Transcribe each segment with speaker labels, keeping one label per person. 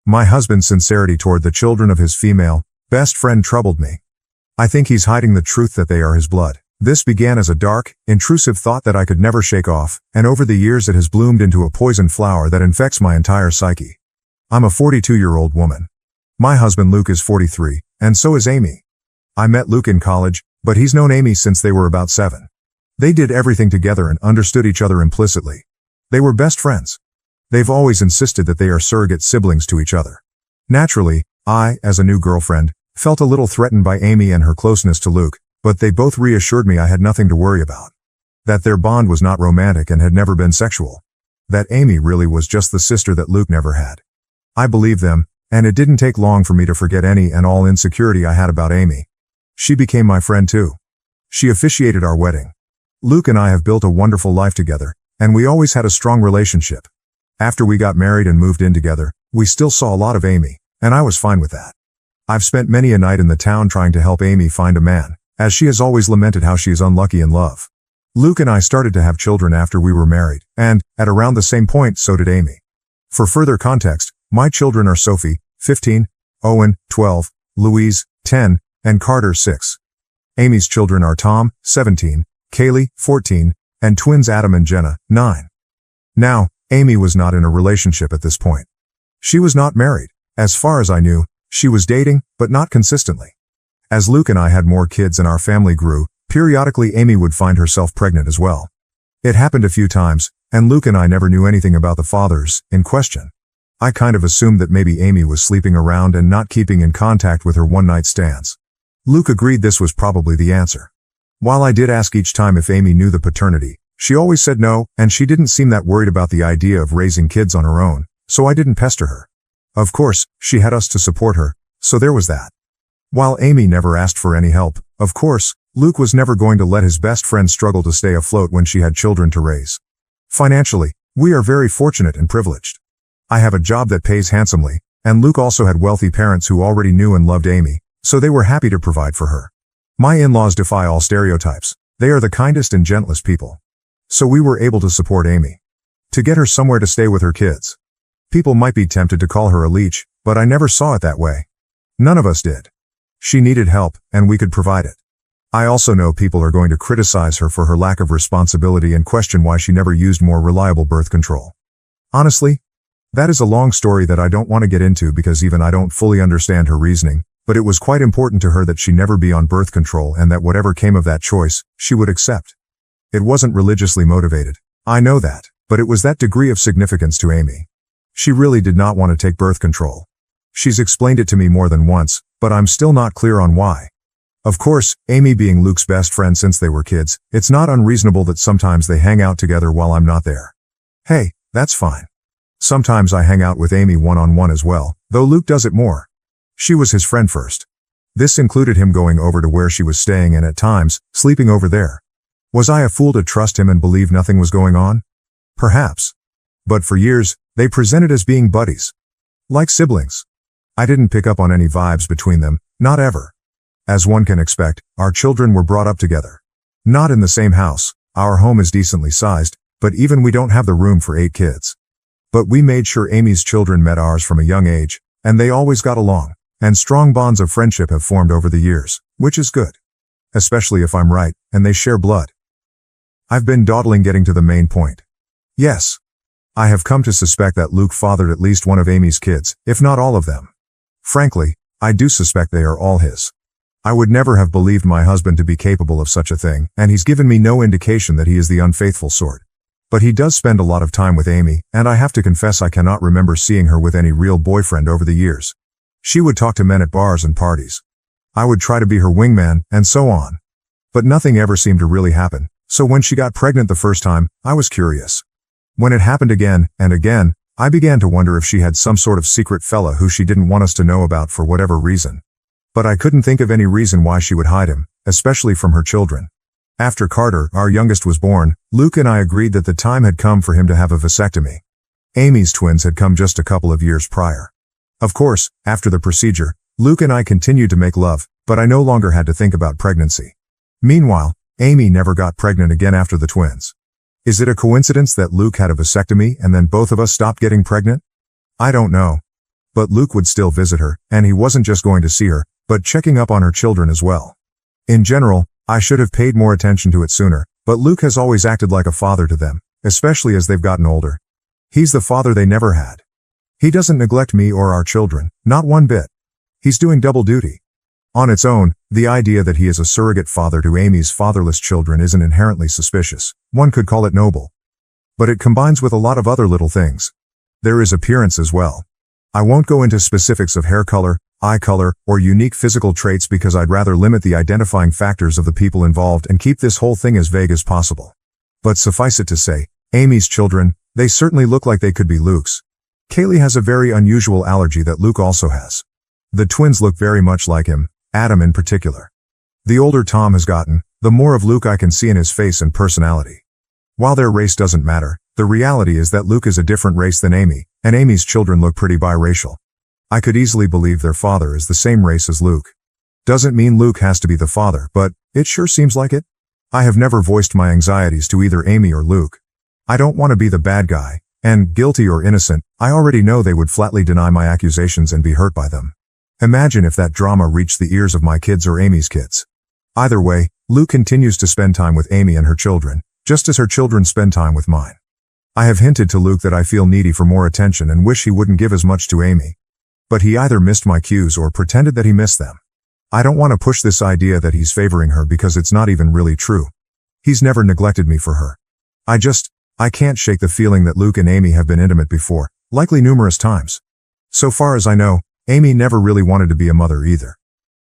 Speaker 1: My husband's sincerity toward the children of his female best friend troubled me. I think he's hiding the truth that they are his blood. This began as a dark, intrusive thought that I could never shake off, and over the years it has bloomed into a poison flower that infects my entire psyche. I'm a 42-year-old woman. My husband Luke is 43, and so is Amy. I met Luke in college, but he's known Amy since they were about 7. They did everything together and understood each other implicitly. They were best friends. They've always insisted that they are surrogate siblings to each other. Naturally, I, as a new girlfriend, felt a little threatened by Amy and her closeness to Luke, but they both reassured me I had nothing to worry about. That their bond was not romantic and had never been sexual. That Amy really was just the sister that Luke never had. I believed them, and it didn't take long for me to forget any and all insecurity I had about Amy. She became my friend too. She officiated our wedding. Luke and I have built a wonderful life together, and we always had a strong relationship. After we got married and moved in together, we still saw a lot of Amy, and I was fine with that. I've spent many a night in the town trying to help Amy find a man, as she has always lamented how she is unlucky in love. Luke and I started to have children after we were married, and, at around the same point, so did Amy. For further context, my children are Sophie, 15, Owen, 12, Louise, 10, and Carter, 6. Amy's children are Tom, 17, Kaylee, 14, and twins Adam and Jenna, 9. Now, Amy was not in a relationship at this point. She was not married. As far as I knew, she was dating, but not consistently. As Luke and I had more kids and our family grew, periodically Amy would find herself pregnant as well. It happened a few times, and Luke and I never knew anything about the fathers in question. I kind of assumed that maybe Amy was sleeping around and not keeping in contact with her one-night stands. Luke agreed this was probably the answer. While I did ask each time if Amy knew the paternity, she always said no, and she didn't seem that worried about the idea of raising kids on her own, so I didn't pester her. Of course, she had us to support her, so there was that. While Amy never asked for any help, of course, Luke was never going to let his best friend struggle to stay afloat when she had children to raise. Financially, we are very fortunate and privileged. I have a job that pays handsomely, and Luke also had wealthy parents who already knew and loved Amy, so they were happy to provide for her. My in-laws defy all stereotypes. They are the kindest and gentlest people. So we were able to support Amy. To get her somewhere to stay with her kids. People might be tempted to call her a leech, but I never saw it that way. None of us did. She needed help, and we could provide it. I also know people are going to criticize her for her lack of responsibility and question why she never used more reliable birth control. Honestly, that is a long story that I don't want to get into because even I don't fully understand her reasoning, but it was quite important to her that she never be on birth control and that whatever came of that choice, she would accept. It wasn't religiously motivated. I know that, but it was that degree of significance to Amy. She really did not want to take birth control. She's explained it to me more than once, but I'm still not clear on why. Of course, Amy being Luke's best friend since they were kids, it's not unreasonable that sometimes they hang out together while I'm not there. Hey, that's fine. Sometimes I hang out with Amy one-on-one as well, though Luke does it more. She was his friend first. This included him going over to where she was staying and at times, sleeping over there. Was I a fool to trust him and believe nothing was going on? Perhaps. But for years, they presented as being buddies. Like siblings. I didn't pick up on any vibes between them, not ever. As one can expect, our children were brought up together. Not in the same house, our home is decently sized, but even we don't have the room for 8 kids. But we made sure Amy's children met ours from a young age, and they always got along, and strong bonds of friendship have formed over the years, which is good. Especially if I'm right, and they share blood. I've been dawdling getting to the main point. Yes. I have come to suspect that Luke fathered at least one of Amy's kids, if not all of them. Frankly, I do suspect they are all his. I would never have believed my husband to be capable of such a thing, and he's given me no indication that he is the unfaithful sort. But he does spend a lot of time with Amy, and I have to confess I cannot remember seeing her with any real boyfriend over the years. She would talk to men at bars and parties. I would try to be her wingman, and so on. But nothing ever seemed to really happen, so when she got pregnant the first time, I was curious. When it happened again, and again, I began to wonder if she had some sort of secret fella who she didn't want us to know about for whatever reason. But I couldn't think of any reason why she would hide him, especially from her children. After Carter, our youngest, was born, Luke and I agreed that the time had come for him to have a vasectomy. Amy's twins had come just a couple of years prior. Of course, after the procedure, Luke and I continued to make love, but I no longer had to think about pregnancy. Meanwhile, Amy never got pregnant again after the twins. Is it a coincidence that Luke had a vasectomy and then both of us stopped getting pregnant? I don't know. But Luke would still visit her, and he wasn't just going to see her, but checking up on her children as well. In general, I should have paid more attention to it sooner, but Luke has always acted like a father to them, especially as they've gotten older. He's the father they never had. He doesn't neglect me or our children, not one bit. He's doing double duty. On its own, the idea that he is a surrogate father to Amy's fatherless children isn't inherently suspicious. One could call it noble. But it combines with a lot of other little things. There is appearance as well. I won't go into specifics of hair color, eye color, or unique physical traits because I'd rather limit the identifying factors of the people involved and keep this whole thing as vague as possible. But suffice it to say, Amy's children, they certainly look like they could be Luke's. Kaylee has a very unusual allergy that Luke also has. The twins look very much like him, Adam in particular. The older Tom has gotten, the more of Luke I can see in his face and personality. While their race doesn't matter, the reality is that Luke is a different race than Amy, and Amy's children look pretty biracial. I could easily believe their father is the same race as Luke. Doesn't mean Luke has to be the father, but it sure seems like it. I have never voiced my anxieties to either Amy or Luke. I don't want to be the bad guy, and guilty or innocent, I already know they would flatly deny my accusations and be hurt by them. Imagine if that drama reached the ears of my kids or Amy's kids. Either way, Luke continues to spend time with Amy and her children, just as her children spend time with mine. I have hinted to Luke that I feel needy for more attention and wish he wouldn't give as much to Amy. But he either missed my cues or pretended that he missed them. I don't want to push this idea that he's favoring her because it's not even really true. He's never neglected me for her. I can't shake the feeling that Luke and Amy have been intimate before, likely numerous times. So far as I know, Amy never really wanted to be a mother either.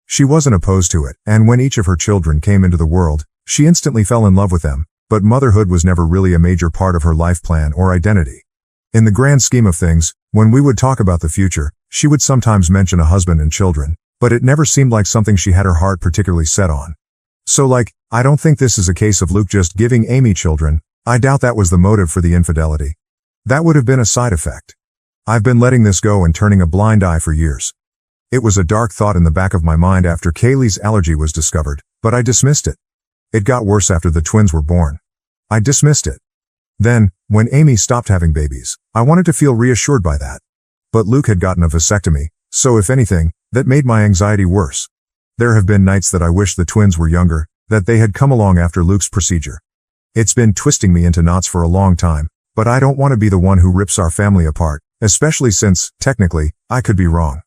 Speaker 1: She wasn't opposed to it, and when each of her children came into the world, she instantly fell in love with them, but motherhood was never really a major part of her life plan or identity. In the grand scheme of things, when we would talk about the future, she would sometimes mention a husband and children, but it never seemed like something she had her heart particularly set on. So I don't think this is a case of Luke just giving Amy children. I doubt that was the motive for the infidelity. That would have been a side effect. I've been letting this go and turning a blind eye for years. It was a dark thought in the back of my mind after Kaylee's allergy was discovered, but I dismissed it. It got worse after the twins were born. I dismissed it. Then, when Amy stopped having babies, I wanted to feel reassured by that. But Luke had gotten a vasectomy, so if anything, that made my anxiety worse. There have been nights that I wish the twins were younger, that they had come along after Luke's procedure. It's been twisting me into knots for a long time, but I don't want to be the one who rips our family apart, especially since, technically, I could be wrong.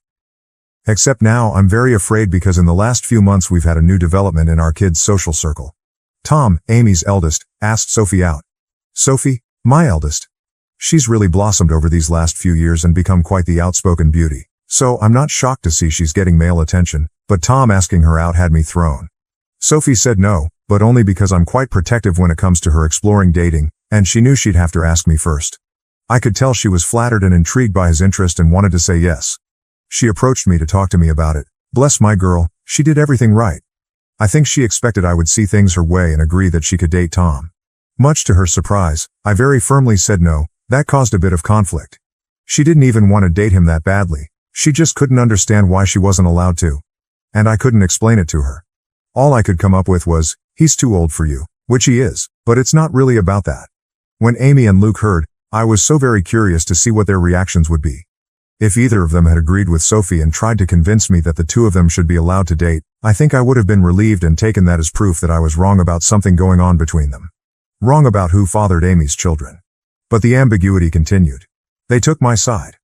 Speaker 1: Except now I'm very afraid because in the last few months we've had a new development in our kids' social circle. Tom, Amy's eldest, asked Sophie out. Sophie, my eldest. She's really blossomed over these last few years and become quite the outspoken beauty, so I'm not shocked to see she's getting male attention, but Tom asking her out had me thrown. Sophie said no, but only because I'm quite protective when it comes to her exploring dating, and she knew she'd have to ask me first. I could tell she was flattered and intrigued by his interest and wanted to say yes. She approached me to talk to me about it. Bless my girl, she did everything right. I think she expected I would see things her way and agree that she could date Tom. Much to her surprise, I very firmly said no. That caused a bit of conflict. She didn't even want to date him that badly. She just couldn't understand why she wasn't allowed to. And I couldn't explain it to her. All I could come up with was, he's too old for you, which he is, but it's not really about that. When Amy and Luke heard, I was so very curious to see what their reactions would be. If either of them had agreed with Sophie and tried to convince me that the two of them should be allowed to date, I think I would have been relieved and taken that as proof that I was wrong about something going on between them. Wrong about who fathered Amy's children. But the ambiguity continued. They took my side.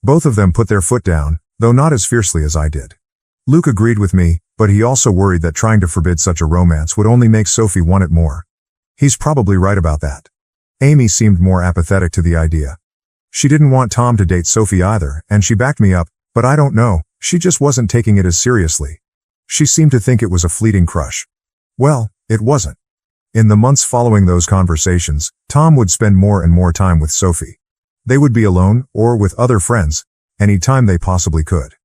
Speaker 1: Both of them put their foot down, though not as fiercely as I did. Luke agreed with me, but he also worried that trying to forbid such a romance would only make Sophie want it more. He's probably right about that. Amy seemed more apathetic to the idea. She didn't want Tom to date Sophie either, and she backed me up, but I don't know, she just wasn't taking it as seriously. She seemed to think it was a fleeting crush. Well, it wasn't. In the months following those conversations, Tom would spend more and more time with Sophie. They would be alone, or with other friends, any time they possibly could.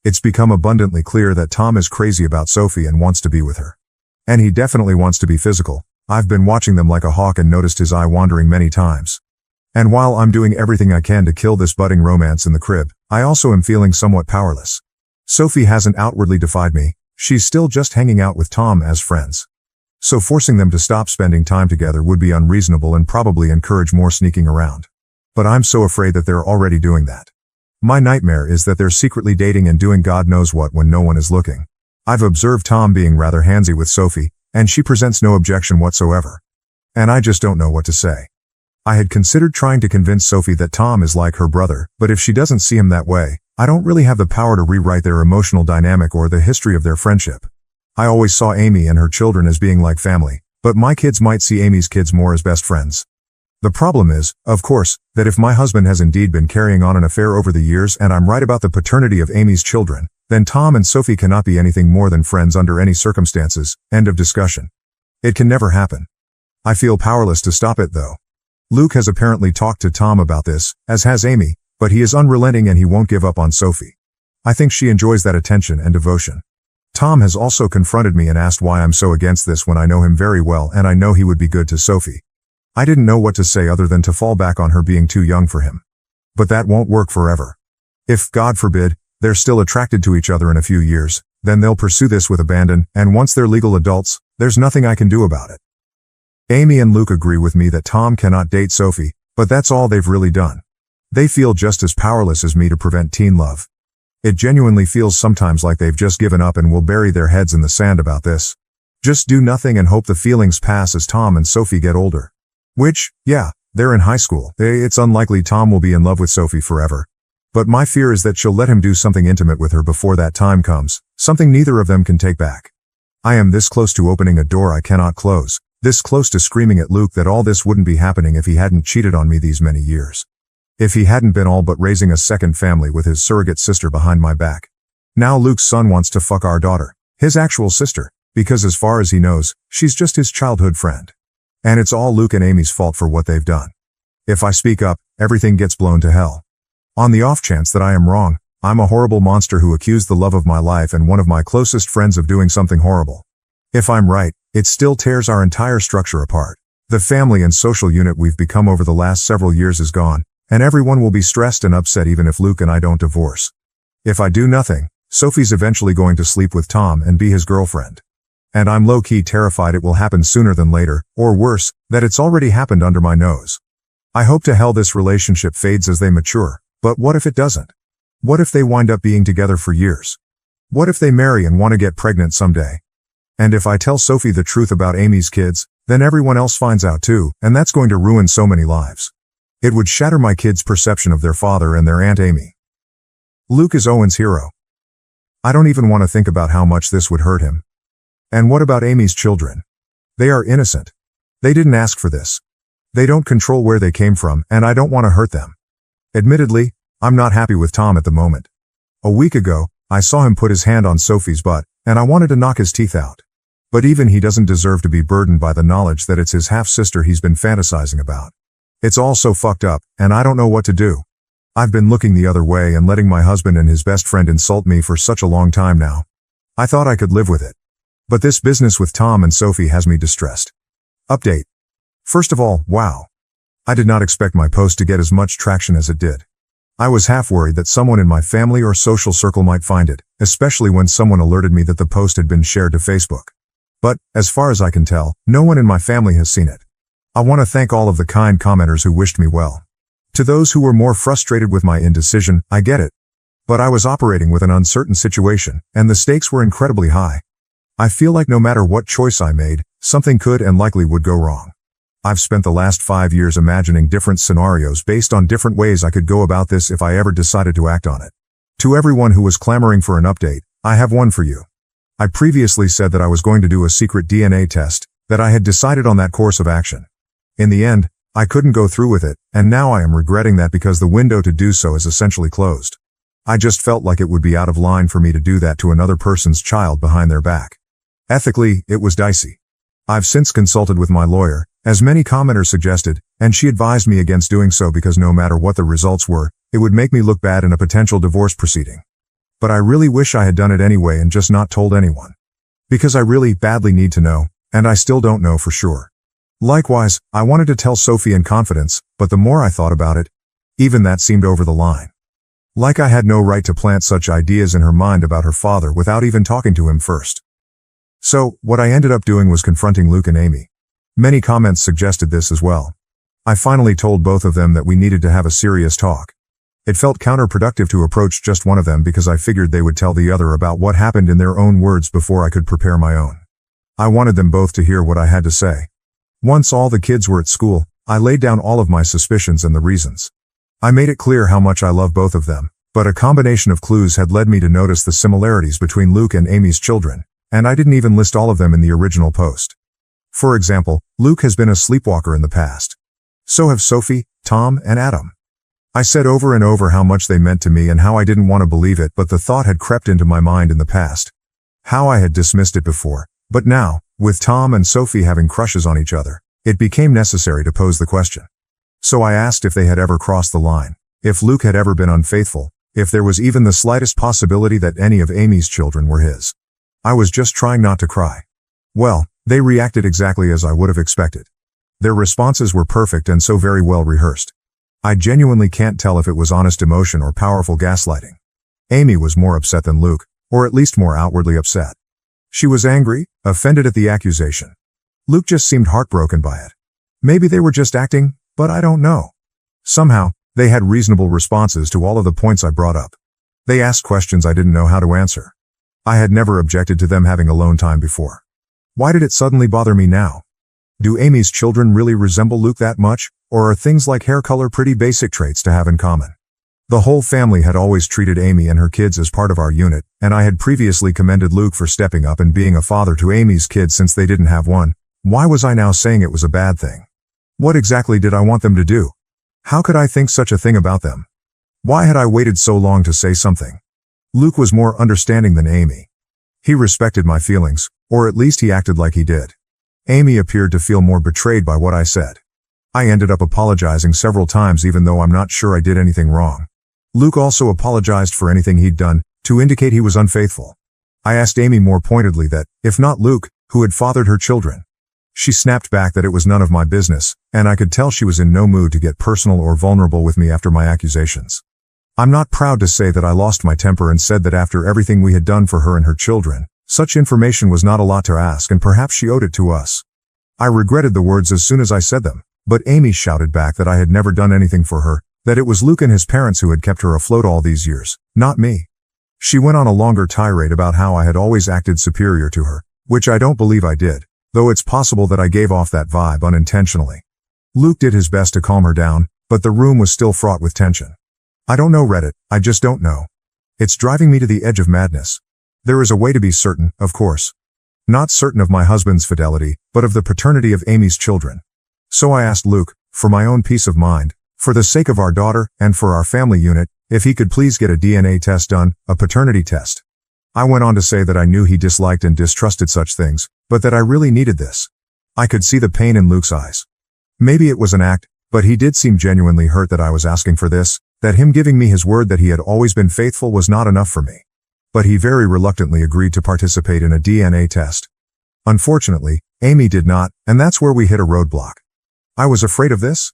Speaker 1: It's become abundantly clear that Tom is crazy about Sophie and wants to be with her. And he definitely wants to be physical. I've been watching them like a hawk and noticed his eye wandering many times. And while I'm doing everything I can to kill this budding romance in the crib, I also am feeling somewhat powerless. Sophie hasn't outwardly defied me, she's still just hanging out with Tom as friends. So forcing them to stop spending time together would be unreasonable and probably encourage more sneaking around. But I'm so afraid that they're already doing that. My nightmare is that they're secretly dating and doing God knows what when no one is looking. I've observed Tom being rather handsy with Sophie, and she presents no objection whatsoever. And I just don't know what to say. I had considered trying to convince Sophie that Tom is like her brother, but if she doesn't see him that way, I don't really have the power to rewrite their emotional dynamic or the history of their friendship. I always saw Amy and her children as being like family, but my kids might see Amy's kids more as best friends. The problem is, of course, that if my husband has indeed been carrying on an affair over the years and I'm right about the paternity of Amy's children, then Tom and Sophie cannot be anything more than friends under any circumstances. End of discussion. It can never happen. I feel powerless to stop it though. Luke has apparently talked to Tom about this, as has Amy, but he is unrelenting and he won't give up on Sophie. I think she enjoys that attention and devotion. Tom has also confronted me and asked why I'm so against this when I know him very well and I know he would be good to Sophie. I didn't know what to say other than to fall back on her being too young for him. But that won't work forever. If, God forbid, they're still attracted to each other in a few years, then they'll pursue this with abandon, and once they're legal adults, there's nothing I can do about it. Amy and Luke agree with me that Tom cannot date Sophie, but that's all they've really done. They feel just as powerless as me to prevent teen love. It genuinely feels sometimes like they've just given up and will bury their heads in the sand about this. Just do nothing and hope the feelings pass as Tom and Sophie get older. Which, yeah, they're in high school. It's unlikely Tom will be in love with Sophie forever. But my fear is that she'll let him do something intimate with her before that time comes, something neither of them can take back. I am this close to opening a door I cannot close, this close to screaming at Luke that all this wouldn't be happening if he hadn't cheated on me these many years. If he hadn't been all but raising a second family with his surrogate sister behind my back. Now Luke's son wants to fuck our daughter, his actual sister, because as far as he knows, she's just his childhood friend. And it's all Luke and Amy's fault for what they've done. If I speak up, everything gets blown to hell. On the off chance that I am wrong, I'm a horrible monster who accused the love of my life and one of my closest friends of doing something horrible. If I'm right, it still tears our entire structure apart. The family and social unit we've become over the last several years is gone, and everyone will be stressed and upset even if Luke and I don't divorce. If I do nothing, Sophie's eventually going to sleep with Tom and be his girlfriend. And I'm low-key terrified it will happen sooner than later, or worse, that it's already happened under my nose. I hope to hell this relationship fades as they mature, but what if it doesn't? What if they wind up being together for years? What if they marry and want to get pregnant someday? And if I tell Sophie the truth about Amy's kids, then everyone else finds out too, and that's going to ruin so many lives. It would shatter my kids' perception of their father and their Aunt Amy. Luke is Owen's hero. I don't even want to think about how much this would hurt him. And what about Amy's children? They are innocent. They didn't ask for this. They don't control where they came from, and I don't want to hurt them. Admittedly, I'm not happy with Tom at the moment. A week ago, I saw him put his hand on Sophie's butt, and I wanted to knock his teeth out. But even he doesn't deserve to be burdened by the knowledge that it's his half-sister he's been fantasizing about. It's all so fucked up, and I don't know what to do. I've been looking the other way and letting my husband and his best friend insult me for such a long time now. I thought I could live with it. But this business with Tom and Sophie has me distressed. Update. First of all, wow. I did not expect my post to get as much traction as it did. I was half worried that someone in my family or social circle might find it, especially when someone alerted me that the post had been shared to Facebook. But, as far as I can tell, no one in my family has seen it. I want to thank all of the kind commenters who wished me well. To those who were more frustrated with my indecision, I get it. But I was operating with an uncertain situation, and the stakes were incredibly high. I feel like no matter what choice I made, something could and likely would go wrong. I've spent the last 5 years imagining different scenarios based on different ways I could go about this if I ever decided to act on it. To everyone who was clamoring for an update, I have one for you. I previously said that I was going to do a secret DNA test, that I had decided on that course of action. In the end, I couldn't go through with it, and now I am regretting that because the window to do so is essentially closed. I just felt like it would be out of line for me to do that to another person's child behind their back. Ethically, it was dicey. I've since consulted with my lawyer, as many commenters suggested, and she advised me against doing so because no matter what the results were, it would make me look bad in a potential divorce proceeding. But I really wish I had done it anyway and just not told anyone. Because I really badly need to know, and I still don't know for sure. Likewise, I wanted to tell Sophie in confidence, but the more I thought about it, even that seemed over the line. Like I had no right to plant such ideas in her mind about her father without even talking to him first. So, what I ended up doing was confronting Luke and Amy. Many comments suggested this as well. I finally told both of them that we needed to have a serious talk. It felt counterproductive to approach just one of them because I figured they would tell the other about what happened in their own words before I could prepare my own. I wanted them both to hear what I had to say. Once all the kids were at school, I laid down all of my suspicions and the reasons. I made it clear how much I love both of them, but a combination of clues had led me to notice the similarities between Luke and Amy's children, and I didn't even list all of them in the original post. For example, Luke has been a sleepwalker in the past. So have Sophie, Tom, and Adam. I said over and over how much they meant to me and how I didn't want to believe it, but the thought had crept into my mind in the past. How I had dismissed it before, but now, with Tom and Sophie having crushes on each other, it became necessary to pose the question. So I asked if they had ever crossed the line, if Luke had ever been unfaithful, if there was even the slightest possibility that any of Amy's children were his. I was just trying not to cry. Well, they reacted exactly as I would have expected. Their responses were perfect and so very well rehearsed. I genuinely can't tell if it was honest emotion or powerful gaslighting. Amy was more upset than Luke, or at least more outwardly upset. She was angry, offended at the accusation. Luke just seemed heartbroken by it. Maybe they were just acting, but I don't know. Somehow, they had reasonable responses to all of the points I brought up. They asked questions I didn't know how to answer. I had never objected to them having alone time before. Why did it suddenly bother me now? Do Amy's children really resemble Luke that much, or are things like hair color pretty basic traits to have in common? The whole family had always treated Amy and her kids as part of our unit, and I had previously commended Luke for stepping up and being a father to Amy's kids since they didn't have one. Why was I now saying it was a bad thing? What exactly did I want them to do? How could I think such a thing about them? Why had I waited so long to say something? Luke was more understanding than Amy. He respected my feelings, or at least he acted like he did. Amy appeared to feel more betrayed by what I said. I ended up apologizing several times even though I'm not sure I did anything wrong. Luke also apologized for anything he'd done, to indicate he was unfaithful. I asked Amy more pointedly that, if not Luke, who had fathered her children? She snapped back that it was none of my business, and I could tell she was in no mood to get personal or vulnerable with me after my accusations. I'm not proud to say that I lost my temper and said that after everything we had done for her and her children, such information was not a lot to ask and perhaps she owed it to us. I regretted the words as soon as I said them, but Amy shouted back that I had never done anything for her, that it was Luke and his parents who had kept her afloat all these years, not me. She went on a longer tirade about how I had always acted superior to her, which I don't believe I did, though it's possible that I gave off that vibe unintentionally. Luke did his best to calm her down, but the room was still fraught with tension. I don't know Reddit, I just don't know. It's driving me to the edge of madness. There is a way to be certain, of course. Not certain of my husband's fidelity, but of the paternity of Amy's children. So I asked Luke, for my own peace of mind, for the sake of our daughter, and for our family unit, if he could please get a DNA test done, a paternity test. I went on to say that I knew he disliked and distrusted such things, but that I really needed this. I could see the pain in Luke's eyes. Maybe it was an act, but he did seem genuinely hurt that I was asking for this, that him giving me his word that he had always been faithful was not enough for me. But he very reluctantly agreed to participate in a DNA test. Unfortunately, Amy did not, and that's where we hit a roadblock. I was afraid of this?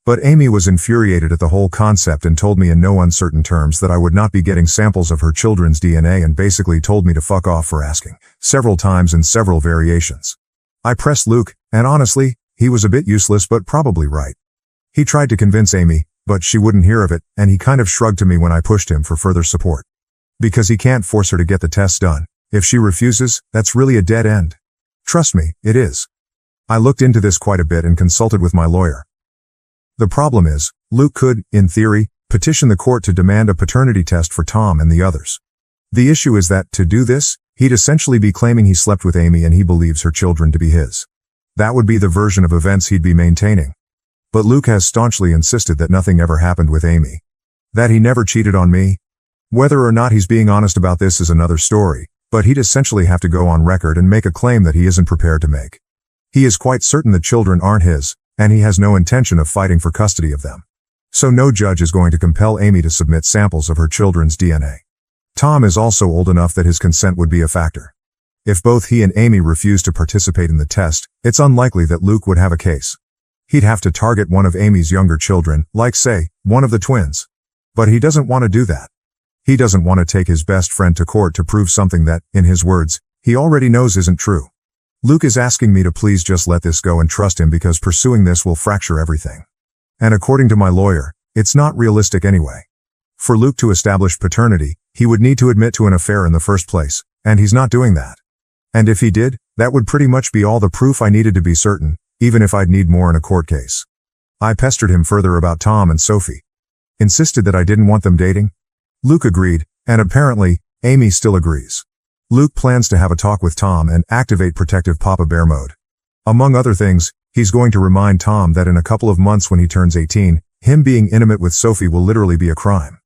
Speaker 1: But Amy was infuriated at the whole concept and told me in no uncertain terms that I would not be getting samples of her children's DNA and basically told me to fuck off for asking, several times in several variations. I pressed Luke, and honestly, he was a bit useless but probably right. He tried to convince Amy, but she wouldn't hear of it, and he kind of shrugged to me when I pushed him for further support. Because he can't force her to get the test done. If she refuses, that's really a dead end. Trust me, it is. I looked into this quite a bit and consulted with my lawyer. The problem is, Luke could, in theory, petition the court to demand a paternity test for Tom and the others. The issue is that, to do this, he'd essentially be claiming he slept with Amy and he believes her children to be his. That would be the version of events he'd be maintaining. But Luke has staunchly insisted that nothing ever happened with Amy. That he never cheated on me. Whether or not he's being honest about this is another story, but he'd essentially have to go on record and make a claim that he isn't prepared to make. He is quite certain the children aren't his, and he has no intention of fighting for custody of them. So no judge is going to compel Amy to submit samples of her children's DNA. Tom is also old enough that his consent would be a factor. If both he and Amy refuse to participate in the test, it's unlikely that Luke would have a case. He'd have to target one of Amy's younger children, like say, one of the twins. But he doesn't want to do that. He doesn't want to take his best friend to court to prove something that, in his words, he already knows isn't true. Luke is asking me to please just let this go and trust him because pursuing this will fracture everything. And according to my lawyer, it's not realistic anyway. For Luke to establish paternity, he would need to admit to an affair in the first place, and he's not doing that. And if he did, that would pretty much be all the proof I needed to be certain, even if I'd need more in a court case. I pestered him further about Tom and Sophie. Insisted that I didn't want them dating. Luke agreed, and apparently, Amy still agrees. Luke plans to have a talk with Tom and activate protective Papa Bear mode. Among other things, he's going to remind Tom that in a couple of months when he turns 18, him being intimate with Sophie will literally be a crime.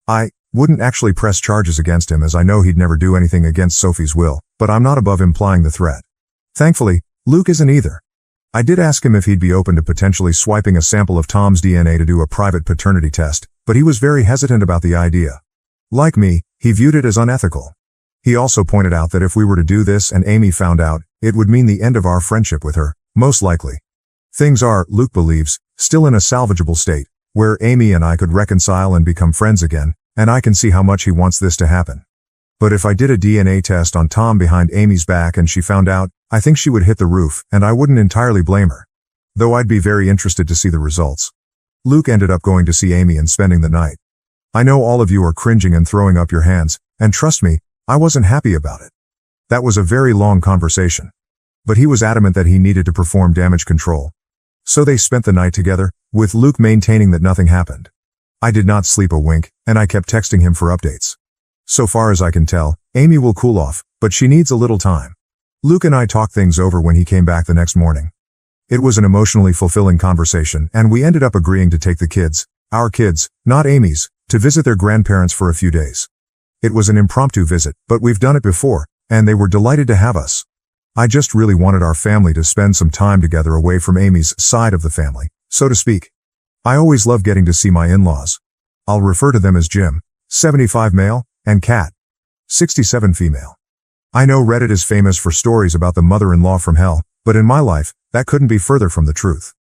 Speaker 1: I wouldn't actually press charges against him as I know he'd never do anything against Sophie's will, but I'm not above implying the threat. Thankfully, Luke isn't either. I did ask him if he'd be open to potentially swiping a sample of Tom's DNA to do a private paternity test, but he was very hesitant about the idea. Like me, he viewed it as unethical. He also pointed out that if we were to do this and Amy found out, it would mean the end of our friendship with her, most likely. Things are, Luke believes, still in a salvageable state, where Amy and I could reconcile and become friends again, and I can see how much he wants this to happen. But if I did a DNA test on Tom behind Amy's back and she found out, I think she would hit the roof, and I wouldn't entirely blame her. Though I'd be very interested to see the results. Luke ended up going to see Amy and spending the night. I know all of you are cringing and throwing up your hands, and trust me, I wasn't happy about it. That was a very long conversation. But he was adamant that he needed to perform damage control. So they spent the night together, with Luke maintaining that nothing happened. I did not sleep a wink, and I kept texting him for updates. So far as I can tell, Amy will cool off, but she needs a little time. Luke and I talked things over when he came back the next morning. It was an emotionally fulfilling conversation, and we ended up agreeing to take the kids, our kids, not Amy's, to visit their grandparents for a few days. It was an impromptu visit, but we've done it before, and they were delighted to have us. I just really wanted our family to spend some time together away from Amy's side of the family, so to speak. I always love getting to see my in-laws. I'll refer to them as Jim, 75 male, and Kat, 67 female. I know Reddit is famous for stories about the mother-in-law from hell, but in my life, that couldn't be further from the truth.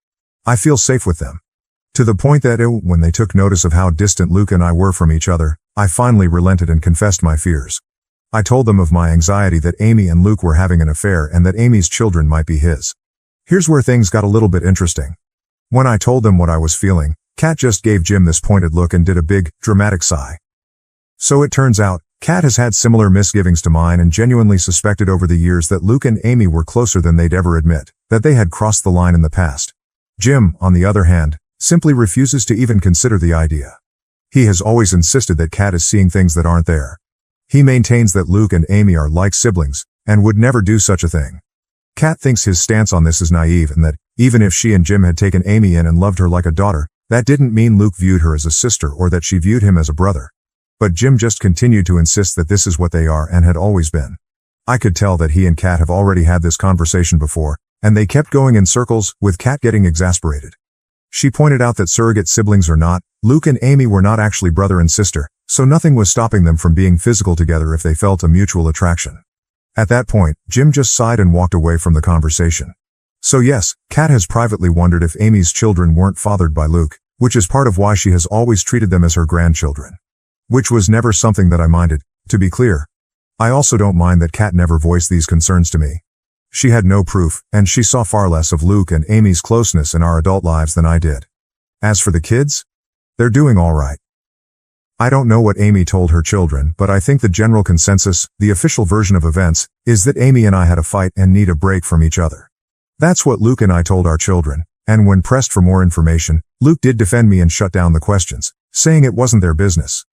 Speaker 1: I feel safe with them. To the point that when they took notice of how distant Luke and I were from each other, I finally relented and confessed my fears. I told them of my anxiety that Amy and Luke were having an affair and that Amy's children might be his. Here's where things got a little bit interesting. When I told them what I was feeling, Kat just gave Jim this pointed look and did a big, dramatic sigh. So it turns out, Kat has had similar misgivings to mine and genuinely suspected over the years that Luke and Amy were closer than they'd ever admit, that they had crossed the line in the past. Jim, on the other hand, simply refuses to even consider the idea. He has always insisted that Kat is seeing things that aren't there. He maintains that Luke and Amy are like siblings, and would never do such a thing. Kat thinks his stance on this is naive and that, even if she and Jim had taken Amy in and loved her like a daughter, that didn't mean Luke viewed her as a sister or that she viewed him as a brother. But Jim just continued to insist that this is what they are and had always been. I could tell that he and Kat have already had this conversation before, and they kept going in circles, with Kat getting exasperated. She pointed out that surrogate siblings or not, Luke and Amy were not actually brother and sister, so nothing was stopping them from being physical together if they felt a mutual attraction. At that point, Jim just sighed and walked away from the conversation. So yes, Kat has privately wondered if Amy's children weren't fathered by Luke, which is part of why she has always treated them as her grandchildren. Which was never something that I minded, to be clear. I also don't mind that Kat never voiced these concerns to me. She had no proof, and she saw far less of Luke and Amy's closeness in our adult lives than I did. As for the kids, they're doing all right. I don't know what Amy told her children, but I think the general consensus, the official version of events, is that Amy and I had a fight and need a break from each other. That's what Luke and I told our children, and when pressed for more information, Luke did defend me and shut down the questions, saying it wasn't their business.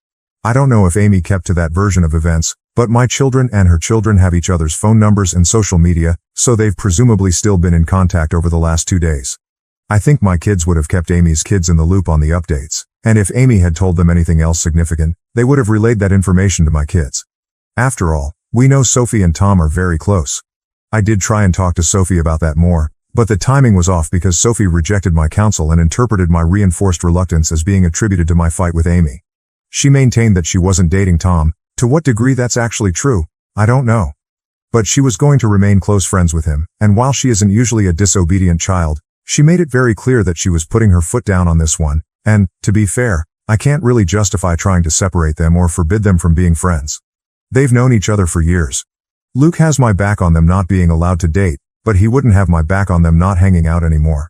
Speaker 1: I don't know if Amy kept to that version of events, but my children and her children have each other's phone numbers and social media, so they've presumably still been in contact over the last 2 days. I think my kids would have kept Amy's kids in the loop on the updates, and if Amy had told them anything else significant, they would have relayed that information to my kids. After all, we know Sophie and Tom are very close. I did try and talk to Sophie about that more, but the timing was off because Sophie rejected my counsel and interpreted my reinforced reluctance as being attributed to my fight with Amy. She maintained that she wasn't dating Tom. To what degree that's actually true, I don't know. But she was going to remain close friends with him, and while she isn't usually a disobedient child, she made it very clear that she was putting her foot down on this one, and, to be fair, I can't really justify trying to separate them or forbid them from being friends. They've known each other for years. Luke has my back on them not being allowed to date, but he wouldn't have my back on them not hanging out anymore.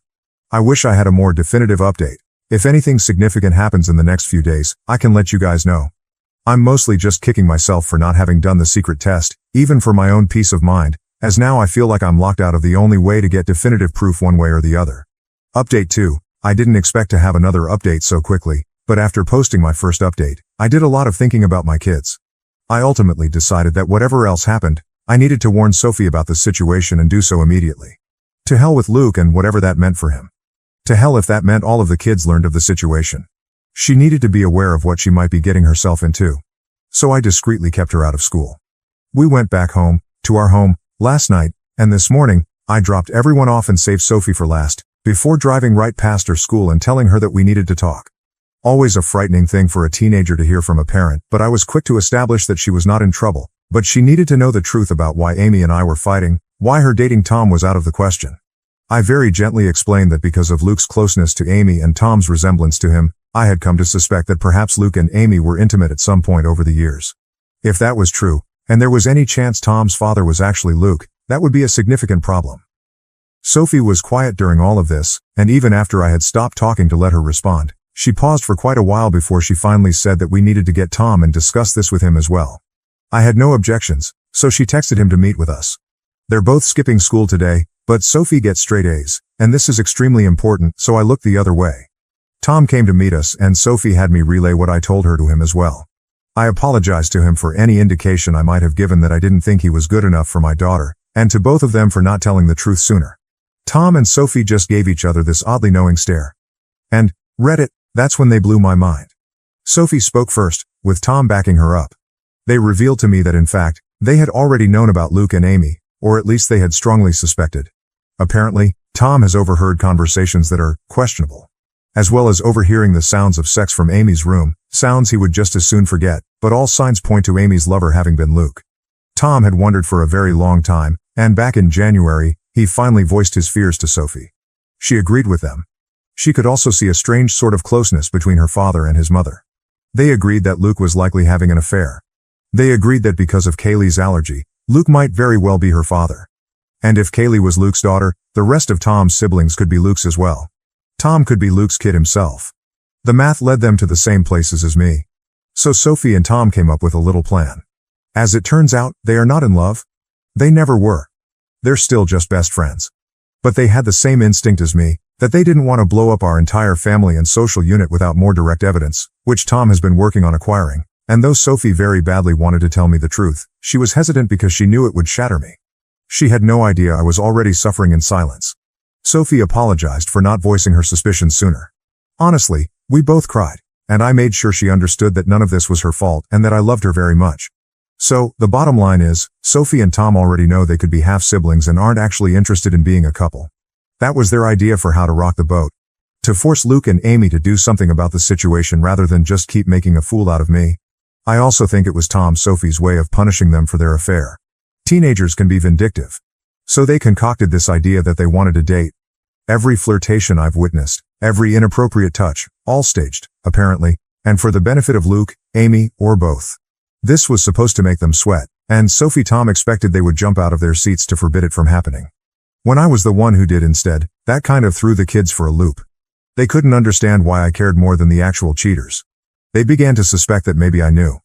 Speaker 1: I wish I had a more definitive update, If anything significant happens in the next few days, I can let you guys know. I'm mostly just kicking myself for not having done the secret test, even for my own peace of mind, as now I feel like I'm locked out of the only way to get definitive proof one way or the other. Update 2. I didn't expect to have another update so quickly, but after posting my first update, I did a lot of thinking about my kids. I ultimately decided that whatever else happened, I needed to warn Sophie about the situation and do so immediately. To hell with Luke and whatever that meant for him. To hell if that meant all of the kids learned of the situation. She needed to be aware of what she might be getting herself into. So I discreetly kept her out of school. We went back home, to our home, last night, and this morning, I dropped everyone off and saved Sophie for last, before driving right past her school and telling her that we needed to talk. Always a frightening thing for a teenager to hear from a parent, but I was quick to establish that she was not in trouble, but she needed to know the truth about why Amy and I were fighting, why her dating Tom was out of the question. I very gently explained that because of Luke's closeness to Amy and Tom's resemblance to him, I had come to suspect that perhaps Luke and Amy were intimate at some point over the years. If that was true, and there was any chance Tom's father was actually Luke, that would be a significant problem. Sophie was quiet during all of this, and even after I had stopped talking to let her respond, she paused for quite a while before she finally said that we needed to get Tom and discuss this with him as well. I had no objections, so she texted him to meet with us. They're both skipping school today, but Sophie gets straight A's, and this is extremely important, so I looked the other way. Tom came to meet us, and Sophie had me relay what I told her to him as well. I apologized to him for any indication I might have given that I didn't think he was good enough for my daughter, and to both of them for not telling the truth sooner. Tom and Sophie just gave each other this oddly knowing stare. And, Reddit, that's when they blew my mind. Sophie spoke first, with Tom backing her up. They revealed to me that in fact, they had already known about Luke and Amy, or at least they had strongly suspected. Apparently, Tom has overheard conversations that are questionable. As well as overhearing the sounds of sex from Amy's room, sounds he would just as soon forget, but all signs point to Amy's lover having been Luke. Tom had wondered for a very long time, and back in January, he finally voiced his fears to Sophie. She agreed with them. She could also see a strange sort of closeness between her father and his mother. They agreed that Luke was likely having an affair. They agreed that because of Kaylee's allergy, Luke might very well be her father. And if Kaylee was Luke's daughter, the rest of Tom's siblings could be Luke's as well. Tom could be Luke's kid himself. The math led them to the same places as me. So Sophie and Tom came up with a little plan. As it turns out, they are not in love. They never were. They're still just best friends. But they had the same instinct as me, that they didn't want to blow up our entire family and social unit without more direct evidence, which Tom has been working on acquiring. And though Sophie very badly wanted to tell me the truth, she was hesitant because she knew it would shatter me. She had no idea I was already suffering in silence. Sophie apologized for not voicing her suspicions sooner. Honestly, we both cried, and I made sure she understood that none of this was her fault and that I loved her very much. So, the bottom line is, Sophie and Tom already know they could be half-siblings and aren't actually interested in being a couple. That was their idea for how to rock the boat. To force Luke and Amy to do something about the situation rather than just keep making a fool out of me. I also think it was Sophie's way of punishing them for their affair. Teenagers can be vindictive. So they concocted this idea that they wanted to date. Every flirtation I've witnessed, every inappropriate touch, all staged, apparently, and for the benefit of Luke, Amy, or both. This was supposed to make them sweat, and Tom expected they would jump out of their seats to forbid it from happening. When I was the one who did instead, that kind of threw the kids for a loop. They couldn't understand why I cared more than the actual cheaters. They began to suspect that maybe I knew.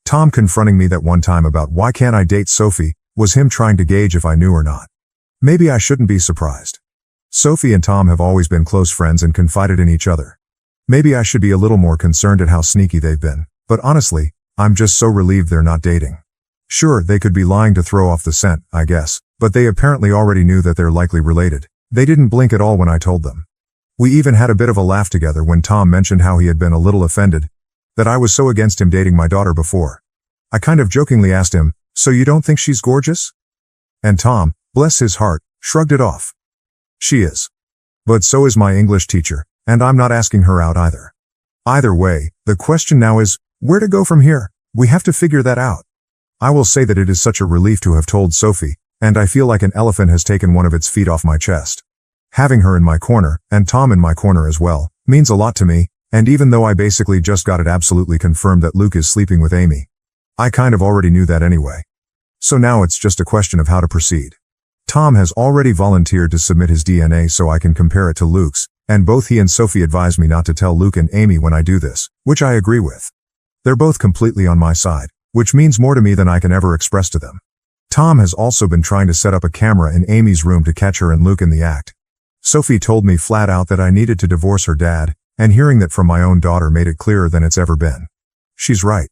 Speaker 1: Tom confronting me that one time about why can't I date Sophie, was him trying to gauge if I knew or not. Maybe I shouldn't be surprised. Sophie and Tom have always been close friends and confided in each other. Maybe I should be a little more concerned at how sneaky they've been, but honestly, I'm just so relieved they're not dating. Sure, they could be lying to throw off the scent, I guess, but they apparently already knew that they're likely related. They didn't blink at all when I told them. We even had a bit of a laugh together when Tom mentioned how he had been a little offended that I was so against him dating my daughter before. I kind of jokingly asked him, "So you don't think she's gorgeous?" And Tom, bless his heart, shrugged it off. She is. But so is my English teacher, and I'm not asking her out either. Either way, the question now is, where to go from here? We have to figure that out. I will say that it is such a relief to have told Sophie, and I feel like an elephant has taken one of its feet off my chest. Having her in my corner, and Tom in my corner as well, means a lot to me, and even though I basically just got it absolutely confirmed that Luke is sleeping with Amy, I kind of already knew that anyway. So now it's just a question of how to proceed. Tom has already volunteered to submit his DNA so I can compare it to Luke's, And both he and Sophie advise me not to tell Luke and Amy when I do this, which I agree with. They're both completely on my side, which means more to me than I can ever express to them. Tom has also been trying to set up a camera in Amy's room to catch her and Luke in the act. Sophie told me flat out that I needed to divorce her dad, and hearing that from my own daughter made it clearer than it's ever been. She's right.